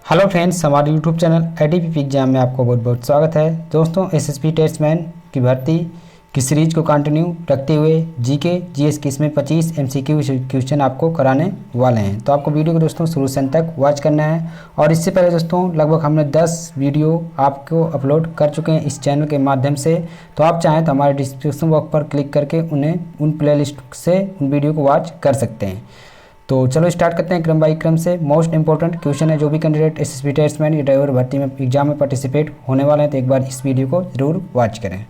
Hello friends, हमारे YouTube channel ADP exam में आपको बहुत बहुत स्वागत है। दोस्तों, एसएसबी टेस्टमैन की भर्ती की सीरीज को कंटिन्यू रखते हुए जीके जीएस की इसमें 25 एमसीक्यू क्वेश्चन आपको कराने वाले हैं। तो आपको वीडियो को दोस्तों शुरू से अंत तक वॉच करना है। और इससे पहले दोस्तों लगभग हमने 10 वीडियो आपको अपलोड कर चुके हैं इस चैनल के माध्यम से। तो आप चाहें तो हमारे डिस्क्रिप्शन बॉक्स पर क्लिक करके उन प्लेलिस्ट से उन वीडियो को वॉच कर सकते हैं। तो चलो स्टार्ट करते हैं क्रम बाई क्रम से। मोस्ट इंपॉर्टेंट क्वेश्चन है, जो भी कैंडिडेट एसएसबी टेस्टमैन या ड्राइवर भर्ती में एग्जाम में पार्टिसिपेट होने वाले हैं तो एक बार इस वीडियो को जरूर वॉच करें।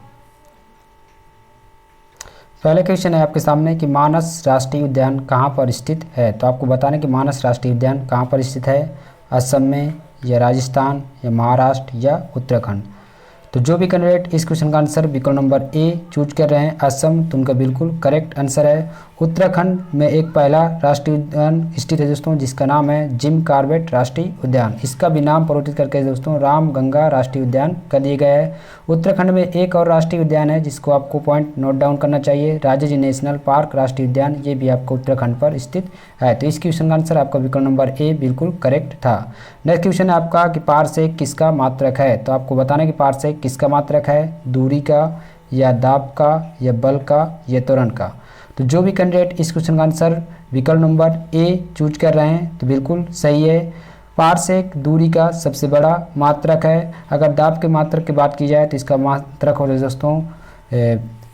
पहले क्वेश्चन है आपके सामने कि मानस राष्ट्रीय उद्यान कहाँ पर स्थित है। तो आपको बताना है कि मानस राष्ट्रीय उद्यान कहाँ पर स्थित है, असम में या राजस्थान या महाराष्ट्र या उत्तराखंड। तो जो भी कैंडिडेट इस क्वेश्चन का आंसर विकल्प नंबर ए चूज कर रहे हैं असम, तो उनका बिल्कुल करेक्ट आंसर है। उत्तराखंड में एक पहला राष्ट्रीय उद्यान स्थित है दोस्तों, जिसका नाम है जिम कॉर्बेट राष्ट्रीय उद्यान। इसका भी नाम परिवर्तित करके दोस्तों राम गंगा राष्ट्रीय उद्यान कर दिया गया है। उत्तराखंड में एक और राष्ट्रीय उद्यान है जिसको आपको पॉइंट नोट डाउन करना चाहिए, राजाजी नेशनल पार्क राष्ट्रीय उद्यान। ये भी आपको उत्तराखंड पर स्थित है। तो इस क्वेश्चन का आंसर आपका विकल्प नंबर ए बिल्कुल करेक्ट था। नेक्स्ट क्वेश्चन है आपका कि पारसेक किसका मात्रक है। तो आपको बताना है कि पारसेक किसका मात्रक है, दूरी का या दाब का या बल का या त्वरण का। तो जो भी कैंडिडेट इस क्वेश्चन का आंसर विकल्प नंबर ए चूज कर रहे हैं तो बिल्कुल सही है। पारसेक दूरी का सबसे बड़ा मात्रक है। अगर दाब के मात्रक की बात की जाए तो इसका मात्रक होता है दोस्तों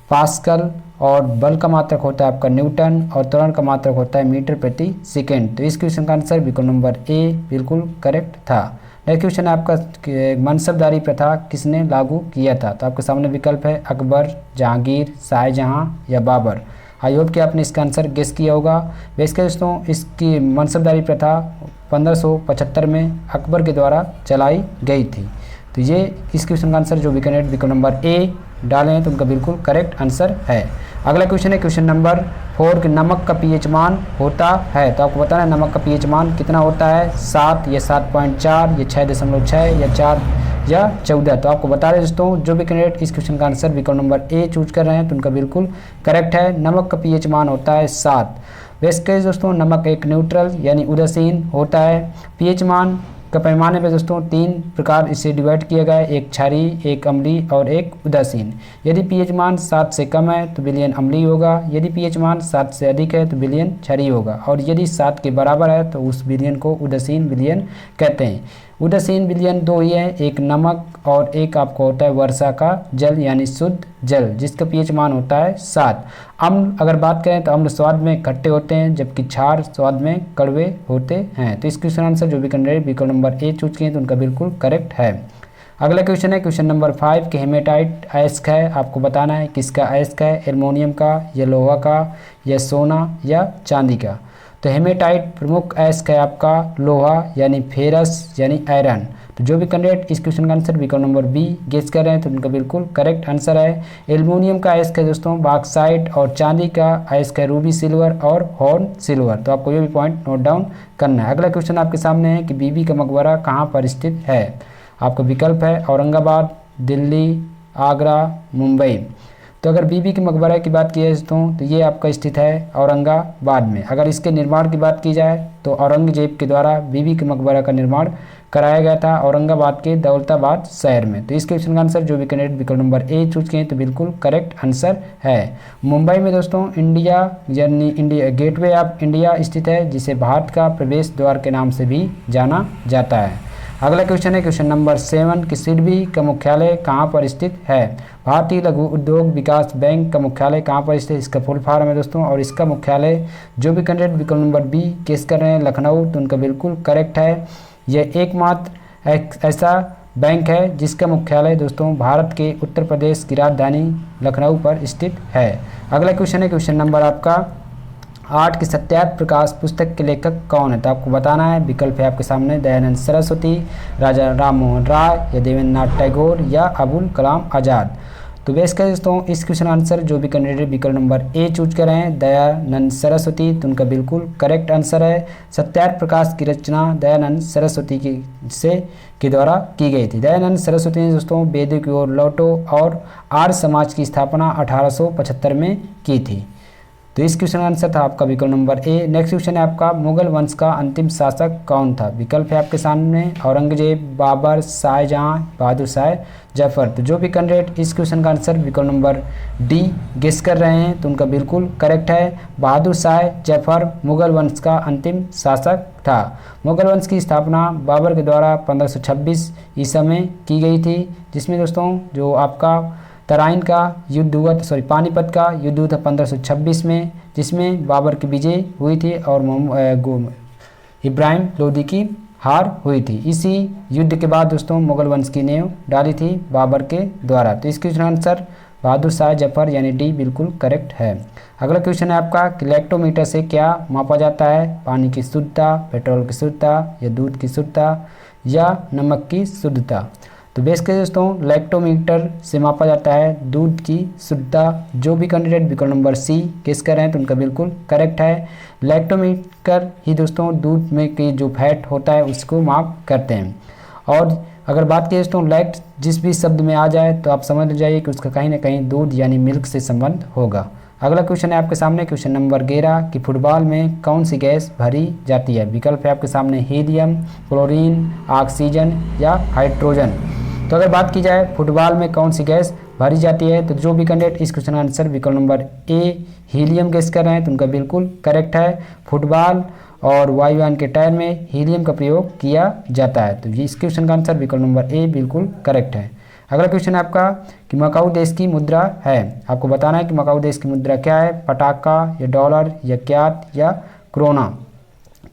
पास्कल, और बल का मात्रक होता है आपका न्यूटन, और त्वरण का मात्रक होता है मीटर प्रति सेकेंड। तो इस क्वेश्चन का आंसर विकल्प नंबर ए बिल्कुल करेक्ट था। नेक्स्ट क्वेश्चन है आपका मनसबदारी प्रथा किसने लागू किया था। तो आपके सामने विकल्प है अकबर, जहांगीर, शाहजहां या बाबर। आई होप कि आपने इसका आंसर गेस किया होगा। वैसे दोस्तों इसकी मनसबदारी प्रथा 1575 में अकबर के द्वारा चलाई गई थी। तो ये इस क्वेश्चन का आंसर जो भी कैंडिडेट विकल्प नंबर ए डाले हैं तो उनका बिल्कुल करेक्ट आंसर है। अगला क्वेश्चन है क्वेश्चन नंबर 4 कि नमक का पीएच मान होता है। तो आपको बताना है नमक का पीएच मान कितना होता है, 7 या 7.4 या 6.6 या 4 या 14। तो आपको बता रहे दोस्तों जो भी कैंडिडेट इस क्वेश्चन का आंसर विकल्प नंबर ए चूज कर रहे हैं तो उनका बिल्कुल करेक्ट है। नमक का पीएच मान होता है 7। वैसे दोस्तों नमक एक न्यूट्रल यानी उदासीन होता है। पीएच मान का पैमाने पे दोस्तों 3 प्रकार इसे डिवाइड किया गया है, एक क्षारीय, एक अम्लीय और एक उदासीन। यदि पीएच मान 7 से कम है तो विलयन अम्लीय होगा, यदि पीएच मान 7 से अधिक है तो विलयन क्षारीय होगा, और यदि 7 के बराबर है तो उस विलयन को उदासीन विलयन कहते हैं। उदासीन विलयन 2 ही है, एक नमक और एक आपको होता है वर्षा का जल यानी शुद्ध जल, जिसका पीएच मान होता है 7। अम्ल अगर बात करें तो अम्ल स्वाद में खट्टे होते हैं जबकि क्षार स्वाद में कड़वे होते हैं। तो इस क्वेश्चन आंसर जो भी कैंडिडेट विकल्प नंबर ए चूज किए तो उनका बिल्कुल करेक्ट है। अगला क्वेश्चन है क्वेश्चन नंबर 5 कि हेमेटाइट अयस्क है। आपको बताना है किसका अयस्क है, एल्युमिनियम का या लोहा का या सोना या चांदी का। तो हेमेटाइट प्रमुख अयस्क है आपका लोहा यानी फेरस यानी आयरन। तो जो भी कैंडिडेट इस क्वेश्चन का आंसर विकल्प नंबर बी गेस कर रहे हैं तो उनका बिल्कुल करेक्ट आंसर है। एल्युमिनियम का अयस्क है दोस्तों बॉक्साइट, और चांदी का अयस्क है रूबी सिल्वर और हॉर्न सिल्वर। तो आपको ये भी पॉइंट नोट डाउन करना है। अगला क्वेश्चन आपके सामने है कि बीबी का मकबरा कहाँ पर स्थित है। आपका विकल्प है औरंगाबाद, दिल्ली, आगरा, मुंबई। तो अगर बीबी के मकबरा की बात की जाए दोस्तों तो ये आपका स्थित है औरंगाबाद में। अगर इसके निर्माण की बात की जाए तो औरंगजेब के द्वारा बीबी के मकबरा का निर्माण कराया गया था औरंगाबाद के दौलताबाद शहर में। तो इस क्वेश्चन का आंसर जो भी कैंडिडेट विकल्प नंबर ए चूज किए तो बिल्कुल करेक्ट आंसर है। मुंबई में दोस्तों इंडिया यानी इंडिया गेटवे ऑफ इंडिया स्थित है, जिसे भारत का प्रवेश द्वार के नाम से भी जाना जाता है। अगला क्वेश्चन है क्वेश्चन नंबर 7 कि सिडबी का मुख्यालय कहाँ पर स्थित है। भारतीय लघु उद्योग विकास बैंक का मुख्यालय कहाँ पर स्थित है, इसका फुल फॉर्म है दोस्तों, और इसका मुख्यालय जो भी कैंडिडेट विकल्प नंबर बी गेस कर रहे हैं लखनऊ, तो उनका बिल्कुल करेक्ट है। यह एकमात्र ऐसा बैंक है जिसका मुख्यालय दोस्तों भारत के उत्तर प्रदेश की राजधानी लखनऊ पर स्थित है। अगला क्वेश्चन है क्वेश्चन नंबर आपका 8 की सत्यार्थ प्रकाश पुस्तक के लेखक कौन है। तो आपको बताना है विकल्प है आपके सामने दयानंद सरस्वती, राजा राम मोहन राय या देवेंद्रनाथ टैगोर या अबुल कलाम आज़ाद। तो बेस कर दोस्तों इस क्वेश्चन आंसर जो भी कैंडिडेट विकल्प नंबर ए चूज कर रहे हैं दयानंद सरस्वती, तो उनका बिल्कुल करेक्ट आंसर है। सत्यार्थ प्रकाश की रचना दयानंद सरस्वती के द्वारा की गई थी। दयानंद सरस्वती ने दोस्तों वेदों की ओर लौटो और आर्य समाज की स्थापना 1875 में की थी। तो इस क्वेश्चन का आंसर था आपका विकल्प नंबर ए। नेक्स्ट क्वेश्चन है आपका, मुगल वंश का अंतिम शासक कौन था? विकल्प है आपके सामने, औरंगजेब, बाबर, शाहजहां, बहादुर शाह जफर। तो जो भी कैंडिडेट इस क्वेश्चन का आंसर विकल्प नंबर डी गेस कर रहे हैं तो उनका बिल्कुल करेक्ट है। बहादुर शाह जफर मुगल वंश का अंतिम शासक था। मुगल वंश की स्थापना बाबर के द्वारा 1526 ईसा में की गई थी, जिसमें दोस्तों जो आपका तराइन का युद्ध हुआ, पानीपत का युद्ध हुआ था 1526 में, जिसमें बाबर की विजय हुई थी और इब्राहिम लोदी की हार हुई थी। इसी युद्ध के बाद दोस्तों मुगल वंश की नींव डाली थी बाबर के द्वारा। तो इस क्वेश्चन आंसर बहादुर शाह जफर यानी डी बिल्कुल करेक्ट है। अगला क्वेश्चन है आपका, लैक्टोमीटर से क्या मापा जाता है? पानी की शुद्धता, पेट्रोल की शुद्धता, या दूध की शुद्धता, या नमक की शुद्धता? तो बेसिकली दोस्तों लैक्टोमीटर से मापा जाता है दूध की शुद्धता। जो भी कैंडिडेट विकल्प नंबर सी गेस कर रहे हैं तो उनका बिल्कुल करेक्ट है। लैक्टोमीटर ही दोस्तों दूध में की जो फैट होता है उसको माप करते हैं। और अगर बात की दोस्तों लैक्ट जिस भी शब्द में आ जाए तो आप समझ जाइए कि उसका कहीं ना कहीं दूध यानी मिल्क से संबंध होगा। अगला क्वेश्चन है आपके सामने क्वेश्चन नंबर 11 कि फुटबॉल में कौन सी गैस भरी जाती है? विकल्प है आपके सामने हीलियम, क्लोरीन, ऑक्सीजन या हाइड्रोजन। तो अगर बात की जाए फुटबॉल में कौन सी गैस भरी जाती है तो जो भी कैंडिडेट इस क्वेश्चन का आंसर विकल्प नंबर ए हीलियम गेस कर रहे हैं तो उनका बिल्कुल करेक्ट है। फुटबॉल और वायुयान के टायर में हीलियम का प्रयोग किया जाता है। तो इस क्वेश्चन का आंसर विकल्प नंबर ए बिल्कुल करेक्ट है। अगला क्वेश्चन है आपका कि मकाऊ देश की मुद्रा है। आपको बताना है कि मकाऊ देश की मुद्रा क्या है? पटाखा या डॉलर या क्यात या क्रोना।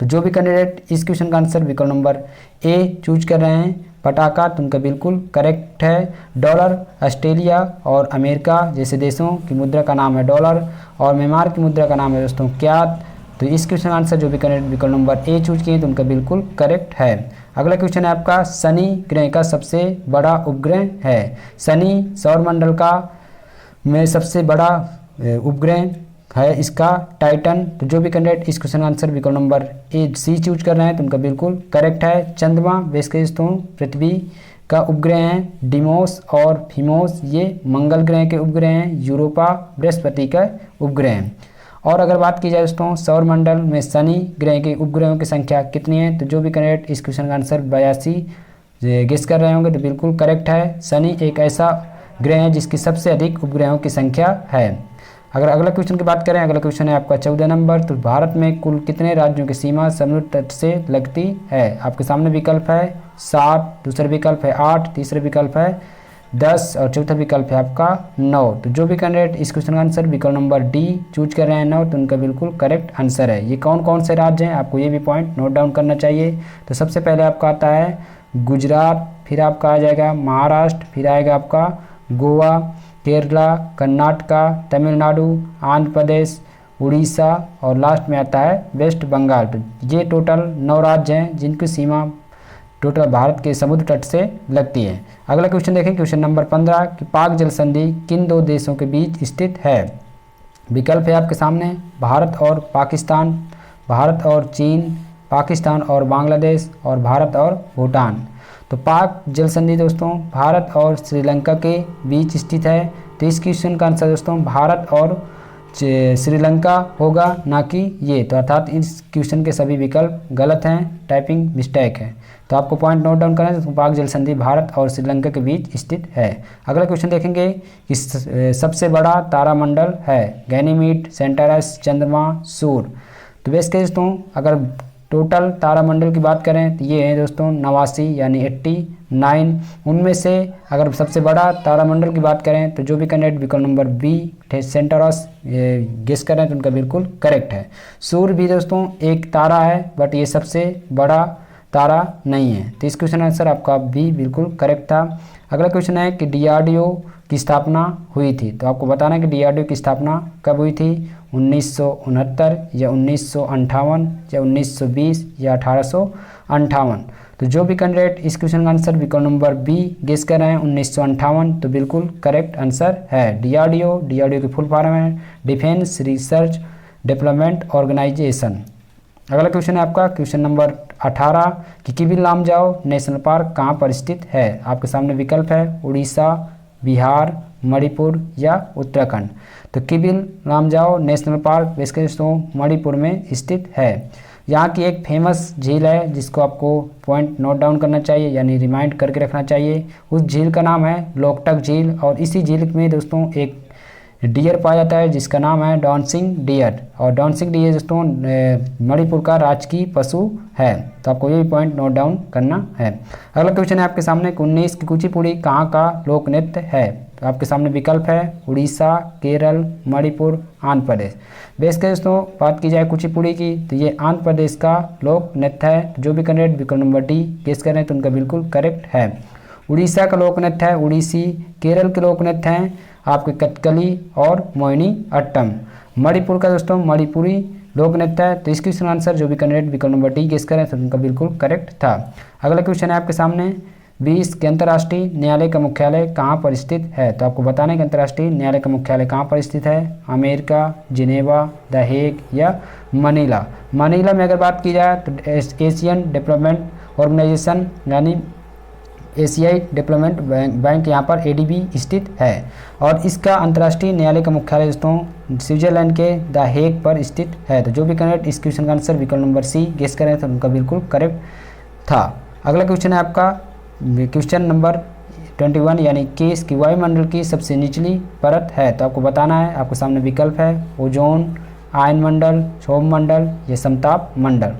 तो जो भी कैंडिडेट इस क्वेश्चन का आंसर विकल्प नंबर ए चूज कर रहे हैं पटाखा तो उनका बिल्कुल करेक्ट है। डॉलर ऑस्ट्रेलिया और अमेरिका जैसे देशों की मुद्रा का नाम है डॉलर, और म्यांमार की मुद्रा का नाम है दोस्तों क्यात। तो इस क्वेश्चन का आंसर जो भी कैंडिडेट विकल्प नंबर ए चूज किए तो उनका बिल्कुल करेक्ट है। अगला क्वेश्चन है आपका, शनि ग्रह का सबसे बड़ा उपग्रह है। शनि सौरमंडल का में सबसे बड़ा उपग्रह है इसका टाइटन। तो जो भी कैंडिडेट इस क्वेश्चन का आंसर विकल्प नंबर ए सी चूज कर रहे हैं तो उनका बिल्कुल करेक्ट है। चंद्रमा बेसिकली पृथ्वी का उपग्रह हैं। डिमोस और फिमोस ये मंगल ग्रह के उपग्रह हैं। यूरोपा बृहस्पति का उपग्रह हैं। और अगर बात की जाए दोस्तों सौरमंडल में शनि ग्रह के उपग्रहों की संख्या कितनी है? तो जो भी कैंडिडेट इस क्वेश्चन का आंसर 82 गेस कर रहे होंगे तो बिल्कुल करेक्ट है। शनि एक ऐसा ग्रह है जिसकी सबसे अधिक उपग्रहों की संख्या है। अगर अगला क्वेश्चन की बात करें, अगला क्वेश्चन है आपका 14 नंबर, तो भारत में कुल कितने राज्यों की सीमा समुद्र तट से लगती है? आपके सामने विकल्प है 7, दूसरा विकल्प है 8, तीसरा विकल्प है 10 और चौथा विकल्प है आपका 9। तो जो भी कैंडिडेट इस क्वेश्चन का आंसर विकल्प नंबर डी चूज कर रहे हैं 9 तो उनका बिल्कुल करेक्ट आंसर है। ये कौन कौन से राज्य हैं आपको ये भी पॉइंट नोट डाउन करना चाहिए। तो सबसे पहले आपका आता है गुजरात, फिर आपका आ जाएगा महाराष्ट्र, फिर आएगा आपका गोवा, केरला, कर्नाटका, तमिलनाडु, आंध्र प्रदेश, उड़ीसा और लास्ट में आता है वेस्ट बंगाल। तो ये टोटल 9 राज्य हैं जिनकी सीमा टोटल भारत के समुद्र तट से लगती है। अगला क्वेश्चन देखें क्वेश्चन नंबर 15 कि पाक जल संधि किन 2 देशों के बीच स्थित है? विकल्प है आपके सामने भारत और पाकिस्तान, भारत और चीन, पाकिस्तान और बांग्लादेश और भारत और भूटान। तो पाक जल संधि दोस्तों भारत और श्रीलंका के बीच स्थित है। तो इस क्वेश्चन का आंसर दोस्तों भारत और श्रीलंका होगा, ना कि ये। तो अर्थात इस क्वेश्चन के सभी विकल्प गलत हैं, टाइपिंग मिस्टेक है। तो आपको पॉइंट नोट डाउन करना है। तो पाक जल संधि भारत और श्रीलंका के बीच स्थित है। अगला क्वेश्चन देखेंगे कि सबसे बड़ा तारामंडल है गैनीमीड, सेंटारस, चंद्रमा, सूर्य। तो बेसिकली दोस्तों अगर टोटल तारामंडल की बात करें तो ये है दोस्तों 89 यानी 89। उनमें से अगर सबसे बड़ा तारामंडल की बात करें तो जो भी कैंडिडेट विकल्प नंबर बी सेंटारस गेस करें तो उनका बिल्कुल करेक्ट है। सूर्य भी दोस्तों एक तारा है बट ये सबसे बड़ा तारा नहीं है। तो इस क्वेश्चन आंसर आपका बी बिल्कुल करेक्ट था। अगला क्वेश्चन है कि डीआरडीओ की स्थापना हुई थी। तो आपको बताना है कि डीआरडीओ की स्थापना कब हुई थी? 1969 या 1958 या 1920 या 1858। तो जो भी कैंडिडेट इस क्वेश्चन का आंसर विकल्प नंबर बी गेस कर रहे हैं 1958 तो बिल्कुल करेक्ट आंसर है। डीआरडीओ की फुल फॉर्म है डिफेंस रिसर्च डेवलपमेंट ऑर्गेनाइजेशन। अगला क्वेश्चन है आपका क्वेश्चन नंबर 18 कि किबिल लामजाओ नेशनल पार्क कहाँ पर स्थित है? आपके सामने विकल्प है उड़ीसा, बिहार, मणिपुर या उत्तराखंड। तो किबिल लामजाओ नेशनल पार्क बेसिकली दोस्तों मणिपुर में स्थित है। यहाँ की एक फेमस झील है जिसको आपको पॉइंट नोट डाउन करना चाहिए यानी रिमाइंड करके रखना चाहिए। उस झील का नाम है लोकटक झील और इसी झील में दोस्तों एक डियर पाया जाता है जिसका नाम है डांसिंग डियर। और डांसिंग डियर दोस्तों मणिपुर का राजकीय पशु है। तो आपको ये भी पॉइंट नोट डाउन करना है। अगला क्वेश्चन है आपके सामने 19 की कुचिपुड़ी कहाँ का लोक नृत्य है। तो आपके सामने विकल्प है उड़ीसा, केरल, मणिपुर, आंध्र प्रदेश। बेसिकली दोस्तों बात की जाए कुचिपुड़ी की तो ये आंध्र प्रदेश का लोक नृत्य है। जो भी कैंडिडेट विकल्प नंबर डी गेस करें तो उनका बिल्कुल करेक्ट है। उड़ीसा का लोक नृत्य है उड़ीसी। केरल के लोक नृत्य हैं आपके कथकली और मोहिनी अट्टम। मणिपुर का दोस्तों मणिपुरी लोक नृत्य है। तो इसका क्वेश्चन आंसर जो भी कैंडिडेट विकल्प नंबर डी गेस करें तो उनका बिल्कुल करेक्ट था। अगला क्वेश्चन है आपके सामने 20 के अंतर्राष्ट्रीय न्यायालय का मुख्यालय कहाँ पर स्थित है। तो आपको बताना है कि अंतर्राष्ट्रीय न्यायालय का मुख्यालय कहाँ पर स्थित है। अमेरिका, जिनेवा, द हेग या मनीला। मनीला में अगर बात की जाए तो एशियन डेवलपमेंट ऑर्गेनाइजेशन यानी एशियाई डेवलपमेंट बैंक यहाँ पर एडीबी स्थित है। और इसका अंतर्राष्ट्रीय न्यायालय का मुख्यालय दोस्तों स्विट्जरलैंड के द हेग पर स्थित है। तो जो भी कैंडिडेट इस क्वेश्चन का आंसर विकल्प नंबर सी गेस करें तो उनका बिल्कुल करेक्ट था। अगला क्वेश्चन है आपका क्वेश्चन नंबर 21 यानी कि इसकी वायुमंडल की सबसे निचली परत है। तो आपको बताना है, आपके सामने विकल्प है ओजोन, आयनमंडल, क्षोभ मंडल या समताप मंडल।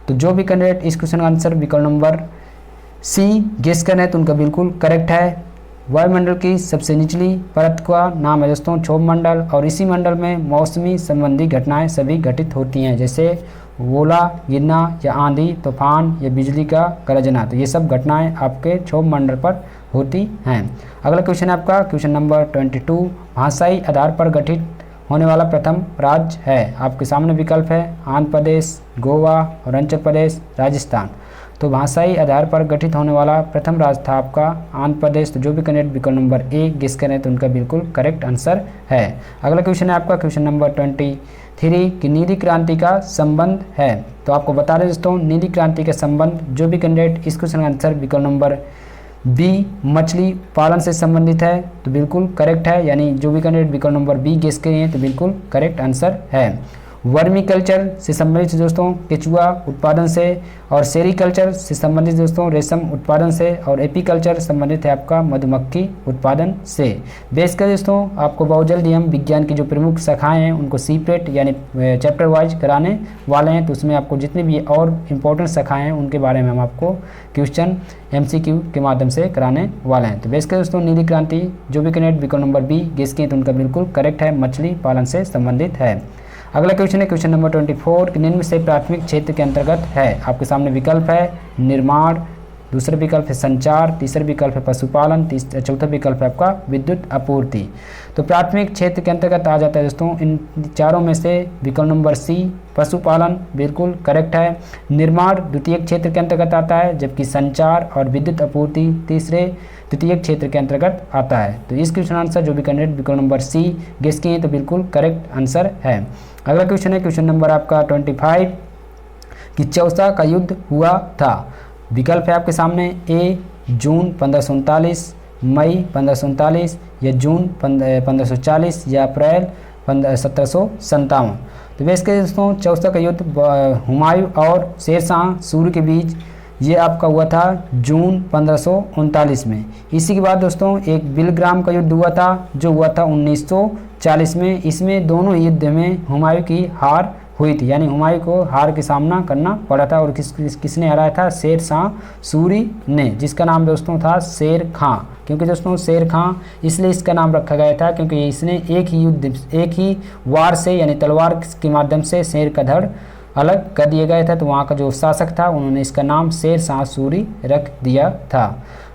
तो जो भी कैंडिडेट इस क्वेश्चन का आंसर विकल्प नंबर सी गेस करें तो उनका बिल्कुल करेक्ट है। वायुमंडल की सबसे निचली परत का नाम है दोस्तों क्षोभ मंडल और इसी मंडल में मौसमी संबंधी घटनाएं सभी घटित होती हैं जैसे ओला गिरना या आंधी तूफान या बिजली का गरजना। तो ये सब घटनाएं आपके क्षोभ मंडल पर होती हैं। अगला क्वेश्चन है आपका क्वेश्चन नंबर 22 भाषाई आधार पर गठित होने वाला प्रथम राज्य है। आपके सामने विकल्प है आंध्र प्रदेश, गोवा, अरुणाचल प्रदेश, राजस्थान। तो भाषाई आधार पर गठित होने वाला प्रथम राज्य था आपका आंध्र प्रदेश। तो जो भी कैंडिडेट विकल्प नंबर ए गेस करें तो उनका बिल्कुल करेक्ट आंसर है। अगला क्वेश्चन है आपका क्वेश्चन नंबर 23 की नीली क्रांति का संबंध है। तो आपको बता दें दोस्तों नीली क्रांति का संबंध जो भी कैंडिडेट इस क्वेश्चन का आंसर विकल्प नंबर बी मछली पालन से संबंधित है तो बिल्कुल करेक्ट है। यानी जो भी कैंडिडेट विकल्प नंबर बी गेस किए हैं तो बिल्कुल करेक्ट आंसर है। वर्मी कल्चर से संबंधित दोस्तों केचुआ उत्पादन से और सेरीकल्चर से संबंधित दोस्तों रेशम उत्पादन से और एपीकल्चर संबंधित है आपका मधुमक्खी उत्पादन से। बेस कर दोस्तों आपको बहुत जल्दी हम विज्ञान की जो प्रमुख शाखाएं हैं उनको सीपरेट यानी चैप्टर वाइज कराने वाले हैं। तो उसमें आपको जितनी भी और इम्पोर्टेंट शाखाएं हैं उनके बारे में हम आपको क्वेश्चन MCQ के माध्यम से कराने वाले हैं। तो बेस कर दोस्तों नीली क्रांति जो भी कैंडिडेट विकल्प नंबर बी गेस किए तो उनका बिल्कुल करेक्ट है, मछली पालन से संबंधित है। अगला क्वेश्चन है क्वेश्चन नंबर 24 कि निम्न से प्राथमिक क्षेत्र के अंतर्गत है। आपके सामने विकल्प है निर्माण, दूसरा विकल्प है संचार, तीसरा विकल्प है पशुपालन, चौथा विकल्प है आपका विद्युत आपूर्ति। तो प्राथमिक क्षेत्र के अंतर्गत आ जाता है दोस्तों इन चारों में से विकल्प नंबर सी पशुपालन बिल्कुल करेक्ट है। निर्माण द्वितीय क्षेत्र के अंतर्गत आता है जबकि संचार और विद्युत आपूर्ति तृतीय क्षेत्र के अंतर्गत आता है। तो इस क्वेश्चन आंसर जो भी कैंडिडेट विकल्प नंबर सी गेस किए तो बिल्कुल करेक्ट आंसर है। अगला क्वेश्चन है क्वेश्चन नंबर आपका 25 कि चौसा का युद्ध हुआ था। विकल्प है आपके सामने ए जून 1539, मई 1539 या जून 1540 या अप्रैल 1757। तो बेसिकली दोस्तों चौसा का युद्ध हुमायूं और शेरशाह सूरी के बीच ये आपका हुआ था जून 1539 में। इसी के बाद दोस्तों एक बिलग्राम का युद्ध हुआ था जो हुआ था 1940 में। इसमें दोनों युद्ध में हुमायूं की हार हुई थी यानी हुमायूं को हार का सामना करना पड़ा था। और किसने हराया था? शेरशाह सूरी ने, जिसका नाम दोस्तों था शेर खां। क्योंकि दोस्तों शेर खां इसलिए इसका नाम रखा गया था क्योंकि इसने एक ही वार से यानी तलवार के माध्यम से शेर का धड़ अलग कर दिया गया था। तो वहाँ का जो शासक था उन्होंने इसका नाम शेरशाह सूरी रख दिया था।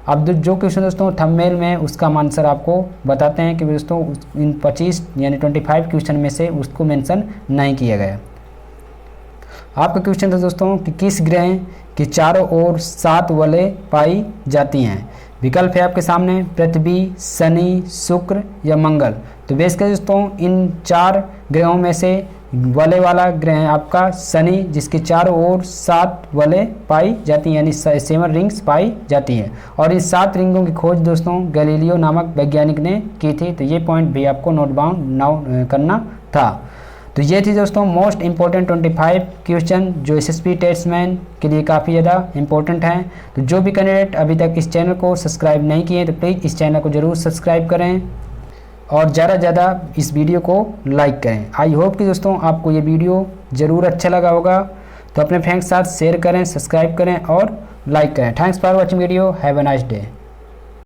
अब जो क्वेश्चन दोस्तों थंबनेल में उसका आंसर आपको बताते हैं कि दोस्तों इन 25 यानी 25 क्वेश्चन में से उसको मेंशन नहीं किया गया। आपका क्वेश्चन था दोस्तों कि किस ग्रह के चारों ओर 7 वलय पाई जाती हैं। विकल्प है आपके सामने पृथ्वी, शनि, शुक्र या मंगल। तो बेसिकली दोस्तों इन 4 ग्रहों में से वलय वाला ग्रह है आपका शनि, जिसके चारों ओर 7 वलय पाई जाती हैं, यानी 7 रिंग्स पाई जाती हैं। और इन 7 रिंगों की खोज दोस्तों गैलीलियो नामक वैज्ञानिक ने की थी। तो ये पॉइंट भी आपको नोट डाउन करना था। तो ये थी दोस्तों मोस्ट इंपॉर्टेंट 25 क्वेश्चन जो एसएसबी टेस्टमैन के लिए काफ़ी ज़्यादा इंपॉर्टेंट हैं। तो जो भी कैंडिडेट अभी तक इस चैनल को सब्सक्राइब नहीं किए तो प्लीज़ इस चैनल को ज़रूर सब्सक्राइब करें और ज़्यादा से ज़्यादा इस वीडियो को लाइक करें। आई होप कि दोस्तों आपको ये वीडियो ज़रूर अच्छा लगा होगा। तो अपने फ्रेंड्स के साथ शेयर करें, सब्सक्राइब करें और लाइक करें। Thanks for watching video. Have a nice day.